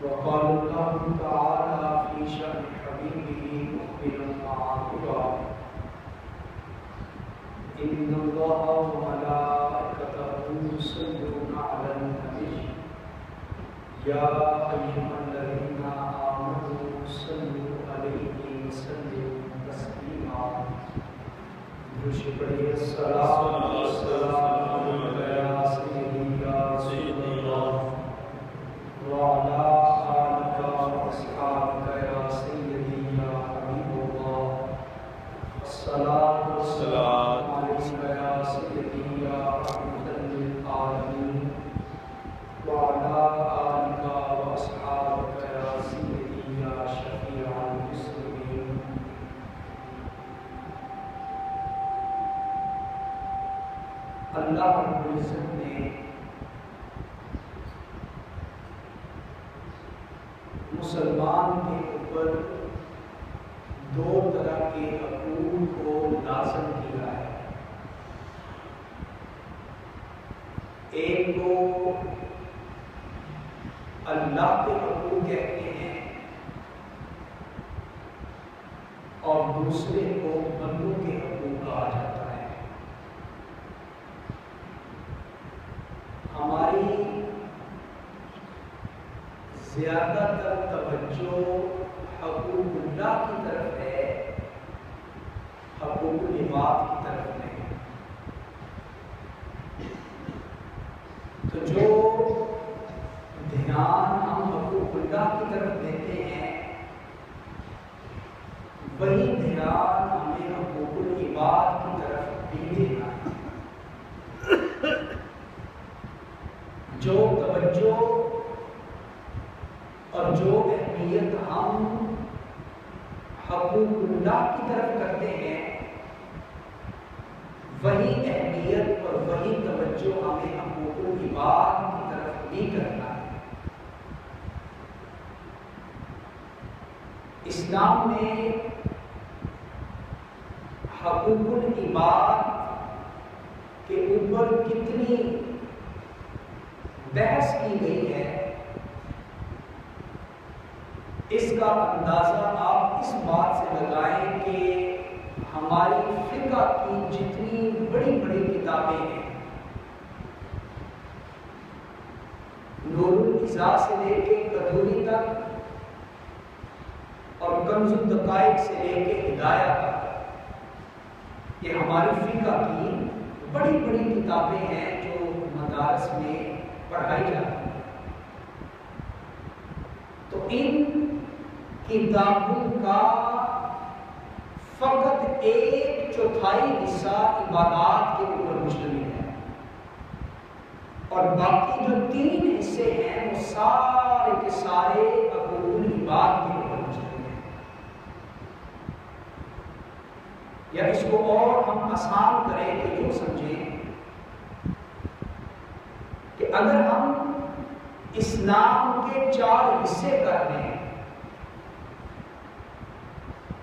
وقال الله تعالى في شأن حبيبه مخبرا معاقبا إن الله وملائكته يصلون على النبي يا أيها الذين آمنوا صلوا عليه وسلموا تسليما شکریہ السلام والسلام علی سیدنا رسول اللہ وعلى آلك وأصحابك يا سيدي يا حبيب الله الصلاة والسلام عليك يا سيدي يا رحمة للعالمين وعلى آلك وأصحابك يا سيدي يا شفيع المسلمين. اللہ رب العزت نے مسلمان کے اوپر دو طرح کے حقوق کو لازم کیا ہے. ایک کو اللہ کے حقوق کہتے ہیں اور دوسرے کو بندوں کے حقوق کہا جاتا ہے. ہماری زیادہ تر توجہ حقوق اللہ کی طرف ہے، حقوق العباد کی طرف نہیں. تو جو دھیان ہم حقوق اللہ کی طرف دیتے ہیں وہی دھیان ہمیں حقوق العباد کی طرف بھی دینا ہے. جو توجہ اور جو اہمیت ہم حقوق اللہ کی طرف کرتے ہیں وہی اہمیت اور وہی توجہ ہمیں حقوق العباد کی طرف بھی کرنا ہے. اسلام میں حقوق العباد کے اوپر کتنی بحث کی گئی ہے اس کا اندازہ آپ اس بات سے لگائیں کہ ہماری فقہ کی جتنی بڑی بڑی کتابیں ہیں، نور العزا سے لے کے قدوری تک اور کنز الدقائق سے لے کے ہدایہ تک، یہ ہماری فقہ کی بڑی بڑی کتابیں ہیں جو مدارس میں پڑھائی جاتی ہیں. تو ان کتابوں کا فقط 1/4 حصہ عبادات کے اوپر مشتمل ہے اور باقی جو 3 حصے ہیں وہ سارے کے سارے حقوق العباد کے اوپر مشتمل ہیں. یا اس کو اور ہم آسان کریں تو یوں سمجھیں کہ اگر ہم اسلام کے 4 حصے کر لیں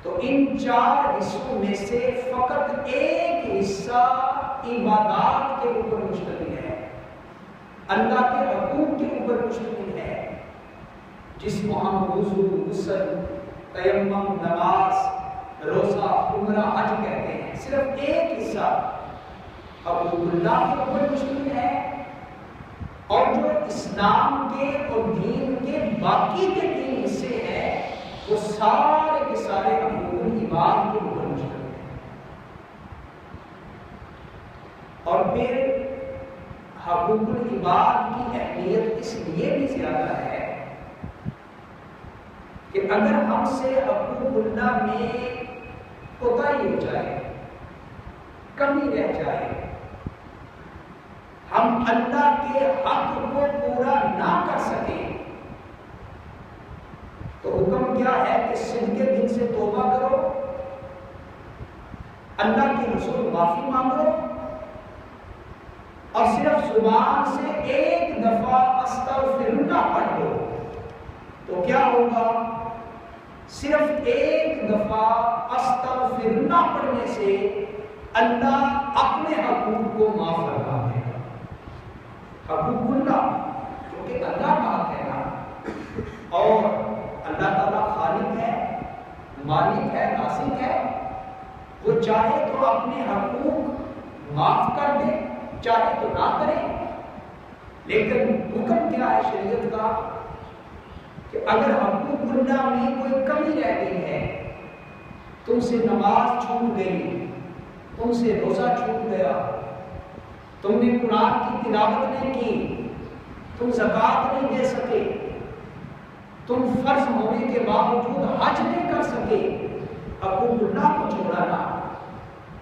تو ان 4 حصوں میں سے فقط 1 حصہ عبادات کے اوپر مشتمل ہے، اللہ کے حقوق کے اوپر مشتمل ہے، جس کو ہم وضو، غسل، تیمم، نماز، روزہ، عمرہ، حج کہتے ہیں. صرف 1 حصہ حقوق اللہ کے اوپر مشتمل ہے اور جو اسلام کے اور دین کے باقی کے 3 حصے ہیں وہ سارے کے سارے حقوق العباد کے اوپر مشتمل ہیں. اور پھر حقوق العباد کی اہمیت اس لیے بھی زیادہ ہے کہ اگر ہم سے حقوق اللہ میں کوتاہی ہو جائے، کمی رہ جائے، ہم اللہ کے حق کو پورا نہ کر سکیں تو حکم کیا ہے کہ صدقے دل سے توبہ کرو، اللہ کے حضور معافی مانگو اور صرف زبان سے 1 دفعہ استغفراللہ پڑھ لو. تو کیا ہوگا؟ صرف 1 دفعہ استغفراللہ پڑھنے سے اللہ اپنے حقوق کو معاف کرتا ہے. حقوق اللہ جو کہ اللہ کا حق ہے نا، مالک ہے، رازق ہے، وہ چاہے تو اپنے حقوق معاف کر دے، چاہے تو نہ کرے۔ لیکن حکم کیا ہے شریعت کا کہ اگر حقوق اللہ میں کوئی کمی رہ گئی ہے، تم سے نماز چھوٹ گئی، تم سے روزہ چھوٹ گیا، تم نے قرآن کی تلاوت نہیں کی، تم زکوٰۃ نہیں دے سکے، تم فرض ہونے کے باوجود حج نہیں کر سکے، حقوق اللہ کو چھوڑانا،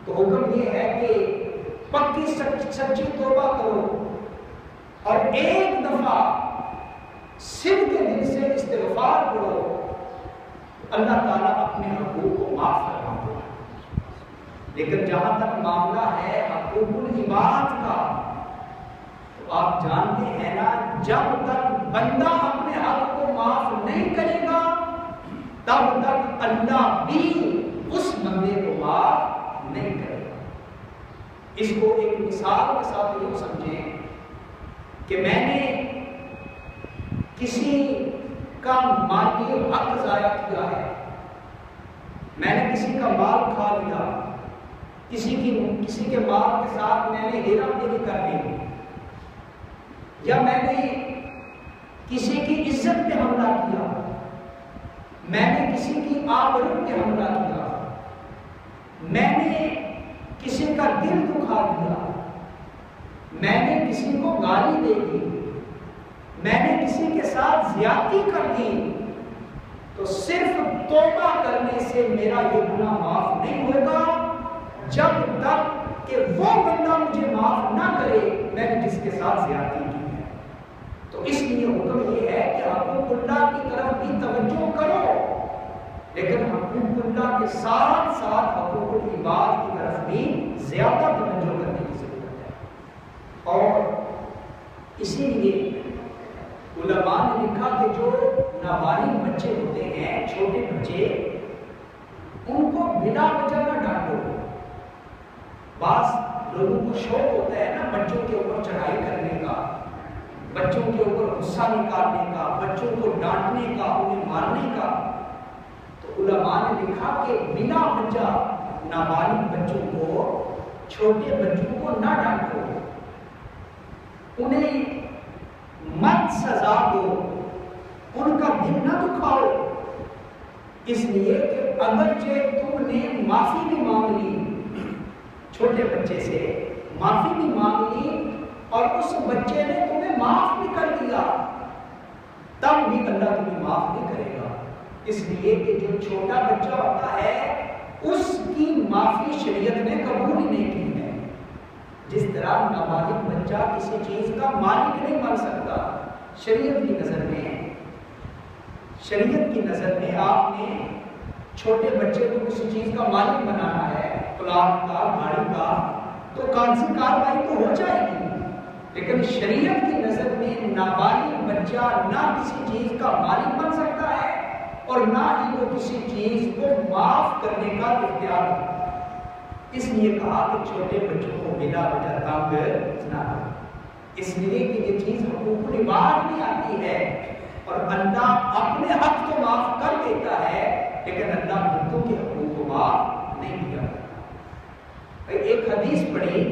تو حکم یہ ہے کہ پکی سچی توبہ کرو اور ایک دفعہ صدق کے دل سے استغفار کرو، اللہ تعالیٰ اپنے حقوق کو معاف کروا دے۔ لیکن جہاں تک معاملہ ہے حقوق العباد کا، تو آپ جانتے ہیں نا، جب تک بندہ اپنے حق کو معاف نہیں کرے گا تب تک اللہ بھی اس بندے کو معاف نہیں کرے گا۔ اس کو ایک مثال کے ساتھ یوں سمجھیں کہ میں نے کسی کا مالی حق ضائع کیا ہے، میں نے کسی کا مال کھا لیا، کسی کے مال کے ساتھ میں نے ہیرا پھیری کر لی، یا میں نے کسی کی عزت پہ حملہ کیا، میں نے کسی کی آبرو پہ حملہ کیا، میں نے کسی کا دل دکھا دیا، میں نے کسی کو گالی دے دی، میں نے کسی کے ساتھ زیادتی کر دی، تو صرف توبہ کرنے سے میرا یہ گناہ معاف نہیں ہوگا جب تک کہ وہ بندہ مجھے معاف نہ کرے میں نے جس کے ساتھ زیادتی کی ہے۔ تو اس لیے حکم یہ ہے کہ حقوق اللہ کی طرف بھی توجہ کرو، لیکن حقوق اللہ کے ساتھ ساتھ حقوق العباد کی طرف بھی زیادہ توجہ کرنے کی ضرورت ہے۔ اور اسی لیے علماء نے لکھا کہ جو نابالغ بچے ہوتے ہیں، چھوٹے بچے، ان کو بلا وجہ نہ ڈانٹو۔ بعض لوگوں کو شوق ہوتا ہے نا بچوں کے اوپر چڑھائی کرنے کا، بچوں کے اوپر غصہ نکالنے کا، بچوں کو ڈانٹنے کا، انہیں مارنے کا۔ تو علماء نے لکھا کہ بلا وجہ نابالغ بچوں کو، چھوٹے بچوں کو نہ ڈانٹو، انہیں مت سزا دو، ان کا دل نہ دکھاؤ، اس لیے کہ اگرچہ تم نے معافی بھی مانگ لی، چھوٹے بچے سے معافی بھی مانگ لی اور اس بچے نے تمہیں معاف بھی کر دیا، تب بھی اللہ تمہیں معاف نہیں کرے گا، اس لیے کہ جو چھوٹا بچہ ہوتا ہے اس کی معافی شریعت نے قبول ہی نہیں کی ہے۔ جس طرح نابالغ بچہ کسی چیز کا مالک نہیں بن سکتا، شریعت کی نظر میں آپ نے چھوٹے بچے کو کسی چیز کا مالک بنانا ہے، پلاٹ کا، گاڑی کا، تو قانونی کارروائی تو ہو جائے گی، لیکن شریعت کی نظر میں نابالغ بچہ نہ کسی چیز کا مالک بن سکتا ہے اور نہ ہی وہ کسی چیز کو معاف کرنے کا اختیار ہے۔ اس لیے کہا کہ چھوٹے بچوں کو بلا وجہ تنگ نہ کرو، اس لیے کہ یہ چیز حقوق العباد میں آتی ہے اور اللہ اپنے حق کو معاف کر دیتا ہے، لیکن اللہ بندوں کے حقوق کو معاف نہیں کیا کرتا۔ ایک حدیث پڑھی،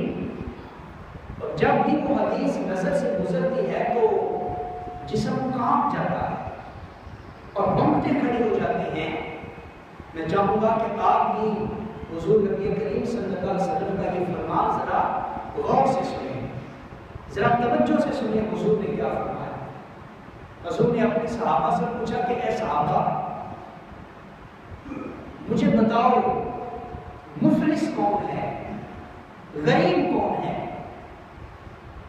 اور جب بھی وہ حدیث نظر سے گزرتی ہے تو جسم کانپ جاتا ہے اور رونگٹیں کھڑی ہو جاتی ہیں۔ میں چاہوں گا کہ آپ بھی حضور نبی کریم صلی اللہ علیہ وسلم کا یہ فرمان ذرا غور سے سنیں، ذرا توجہ سے سنیں حضور نے کیا فرمایا۔ حضور نے اپنے صحابہ سے پوچھا کہ اے صحابہ مجھے بتاؤ مفلس کون ہے، غریب کون ہے؟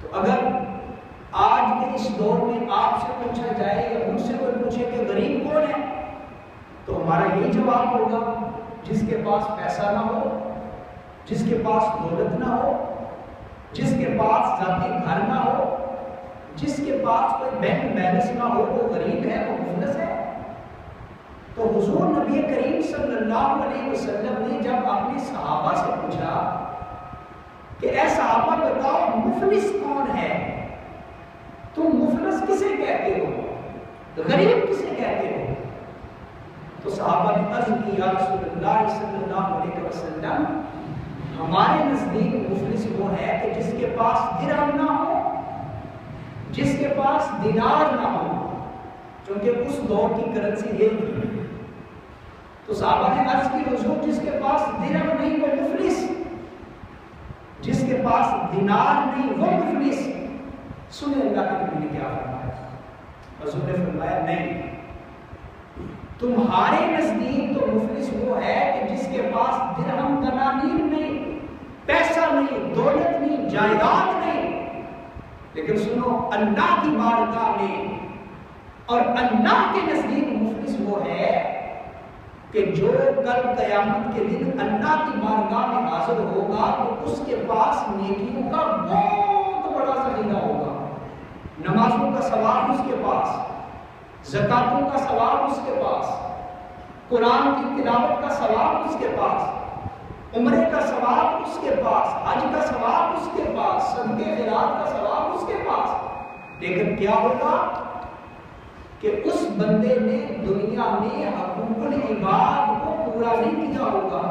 تو اگر آج کے اس دور میں آپ سے پوچھا جائے یا مجھ سے کوئی پوچھے کہ غریب کون ہے تو ہمارا یہی جواب ہوگا، جس کے پاس پیسہ نہ ہو، جس کے پاس دولت نہ ہو، جس کے پاس ذاتی گھر نہ ہو، جس کے پاس کوئی بینک بیلنس نہ ہو، وہ غریب ہے، وہ مفلس ہے۔ تو حضور نبی کریم صلی اللہ علیہ وسلم نے جب اپنے صحابہ سے پوچھا کہ اے صحابہ بتاؤ مفلس کون ہے، تم مفلس کسے کہتے ہو، غریب کسے کہتے ہو؟ تو صحابہ نے عرض کی یا رسول اللہ صلی اللہ علیہ وسلم ہمارے نزدیک مفلس وہ ہے کہ جس کے پاس درہم نہ ہو، جس کے پاس دینار نہ ہو، کیونکہ اس دور کی کرنسی یہ تھی۔ تو صحابہ نے عرض کی حضور جس کے پاس درہم نہیں وہ مفلس، جس کے پاس دینار نہیں وہ مفلس۔ سنیں اللہ کے نبی نے کیا فرمایا؟ حضور نے فرمایا نہیں، تمہارے نزدیک تو مفلس وہ ہے کہ جس کے پاس درہم دنانیر نہیں، پیسہ نہیں، دولت نہیں، جائیداد نہیں، لیکن سنو اللہ کی بارگاہ میں اور اللہ کے نزدیک مفلس وہ ہے کہ جو کل قیامت کے دن اللہ کی بارگاہ میں حاضر ہوگا تو اس کے پاس نیکیوں کا بہت بڑا ذخیرہ ہوگا، نمازوں کا ثواب اس کے پاس، زکاتوں کا ثواب اس کے پاس، قرآن کی تلاوت کا ثواب اس کے پاس، عمرے کا ثواب اس کے پاس، حج کا ثواب اس کے پاس، صدقے خیرات کا ثواب اس کے پاس۔ لیکن کیا ہوگا کہ اس بندے نے دنیا میں حقوق العباد کو پورا نہیں کیا ہوگا،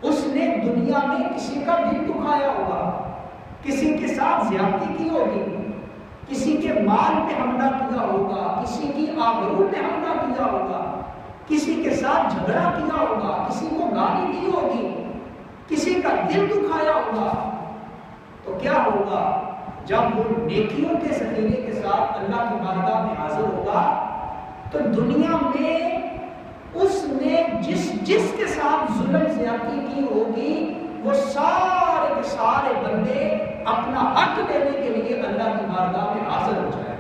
اس نے دنیا میں کسی کا دل دکھایا ہوگا، کسی کے ساتھ زیادتی کی ہوگی، کسی کے مال پہ حملہ کیا ہوگا، کسی کی آبرو پہ حملہ کیا ہوگا، کسی کے ساتھ جھگڑا کیا ہوگا، کسی کو گالی دی ہوگی، کسی کا دل دکھایا ہوگا۔ تو کیا ہوگا جب وہ نیکیوں کے ذخیرے کے ساتھ اللہ کی بارگاہ میں حاضر ہوگا تو دنیا میں اس نے جس کے ساتھ ظلم زیادتی کی ہوگی وہ سارے کے سارے بندے اپنا حق دینے کے لیے اللہ کی بارگاہ میں حاضر ہو جائیں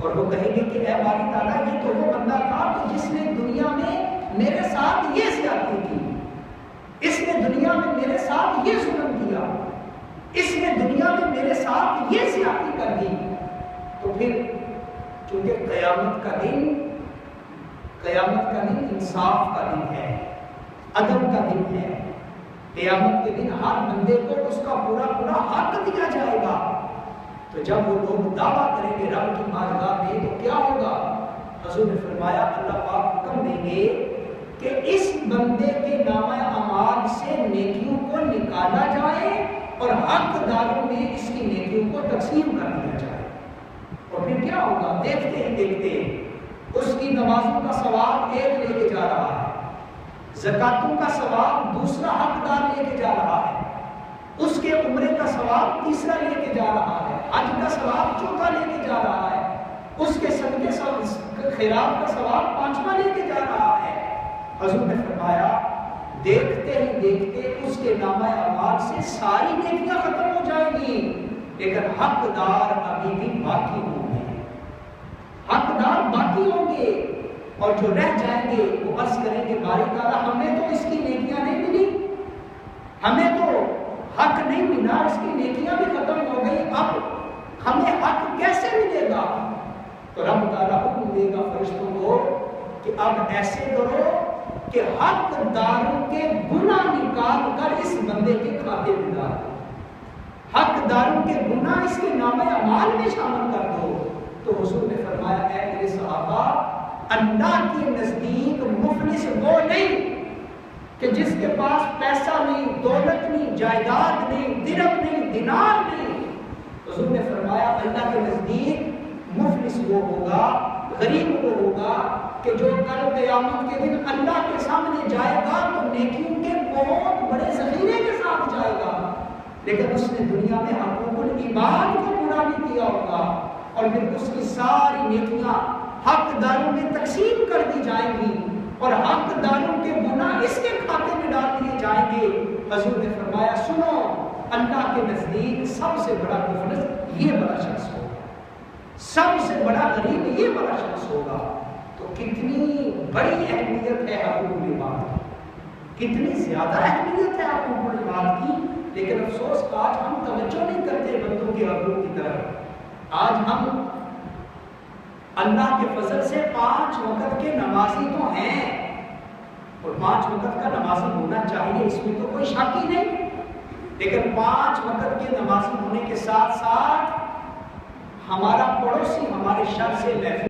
اور وہ کہیں گے کہ اے باری تعالیٰ یہ تو وہ بندہ تھا کہ جس نے دنیا میں میرے ساتھ یہ زیادتی کی، اس نے دنیا میں میرے ساتھ یہ ظلم کیا، اس نے دنیا میں میرے ساتھ یہ زیادتی کر دی۔ تو پھر چونکہ قیامت کا دن انصاف کا دن ہے، عدل کا دن ہے، قیامت کے دن ہر بندے کو اس کا پورا حق دیا جائے گا۔ تو جب وہ لوگ دعویٰ کریں گے رب کی بارگاہ میں تو کیا ہوگا؟ حضور نے فرمایا اللہ پاک حکم دیں گے کہ اس بندے کے نامہ اعمال سے نیکیوں کو نکالا جائے اور حق داروں میں اس کی نیکیوں کو تقسیم کر دیا جائے۔ اور پھر کیا ہوگا؟ دیکھتے ہیں اس کی نمازوں کا ثواب ایک لے کے جا رہا ہے، زکاتوں کا ثواب دوسرا حقدار لے کے جا رہا ہے، اس کے عمرے کا ثواب تیسرا لے کے جا رہا ہے، حج کا ثواب چوتھا لے کے جا رہا ہے، اس کے صدقے خیرات کا ثواب پانچواں لے کے جا رہا ہے۔ حضور نے فرمایا دیکھتے ہی دیکھتے اس کے نامہ اعمال سے ساری نیکیاں ختم ہو جائیں گی، لیکن حقدار ابھی بھی باقی ہوں گے، حقدار باقی ہوں گے، اور جو رہ جائیں گے وہ عرض کریں گے باری تعالیٰ ہمیں تو اس کی نیکیاں نہیں ملی، ہمیں تو حق نہیں ملا، اس کی نیکیاں بھی ختم ہو گئی، اب ہمیں حق کیسے ملے گا؟ تو رب تعالیٰ حکم دے گا فرشتوں کو کہ اب ایسے کرو کہ حق داروں کے گناہ نکال کر اس بندے کے کھاتے میں ڈال، حق داروں کے گناہ اس کے نامہ اعمال میں شامل کر دو۔ تو حضور نے فرمایا اے میرے صحابہ اللہ کے نزدیک مفلس وہ نہیں کہ جس کے پاس پیسہ نہیں، دولت نہیں، جائیداد نہیں، درہم نہیں، دینار نہیں۔ حضور نے فرمایا اللہ کے نزدیک مفلس وہ ہوگا، غریب وہ ہوگا کہ جو کل قیامت کے دن اللہ کے سامنے جائے گا تو نیکیوں کے بہت بڑے ذخیرے کے ساتھ جائے گا، لیکن اس نے دنیا میں حقوق العباد کو پورا نہیں کیا ہوگا، اور پھر اس کی ساری نیکیاں حقداروں میں تقسیم کر دی جائیں گی اور حقداروں کے گناہ اس کے کھاتے میں ڈال دیے جائیں گے۔ حضور نے فرمایا سنو اللہ کے نزدیک سب سے بڑا مفلس یہ بڑا شخص ہوگا، سب سے بڑا غریب یہ بڑا شخص ہوگا۔ تو کتنی بڑی اہمیت ہے حقوق العباد کی، کتنی زیادہ اہمیت ہے حقوق العباد کی، لیکن افسوس آج ہم توجہ نہیں کرتے بندوں کے حقوق کی طرف۔ آج ہم اللہ کے فضل سے 5 وقت کے نمازی تو ہیں اور 5 وقت کا نمازی ہونا چاہیے، اس میں تو کوئی شک ہی نہیں، لیکن 5 وقت کے نمازی ہونے کے ساتھ ساتھ ہمارا پڑوسی ہمارے شر سے محفوظ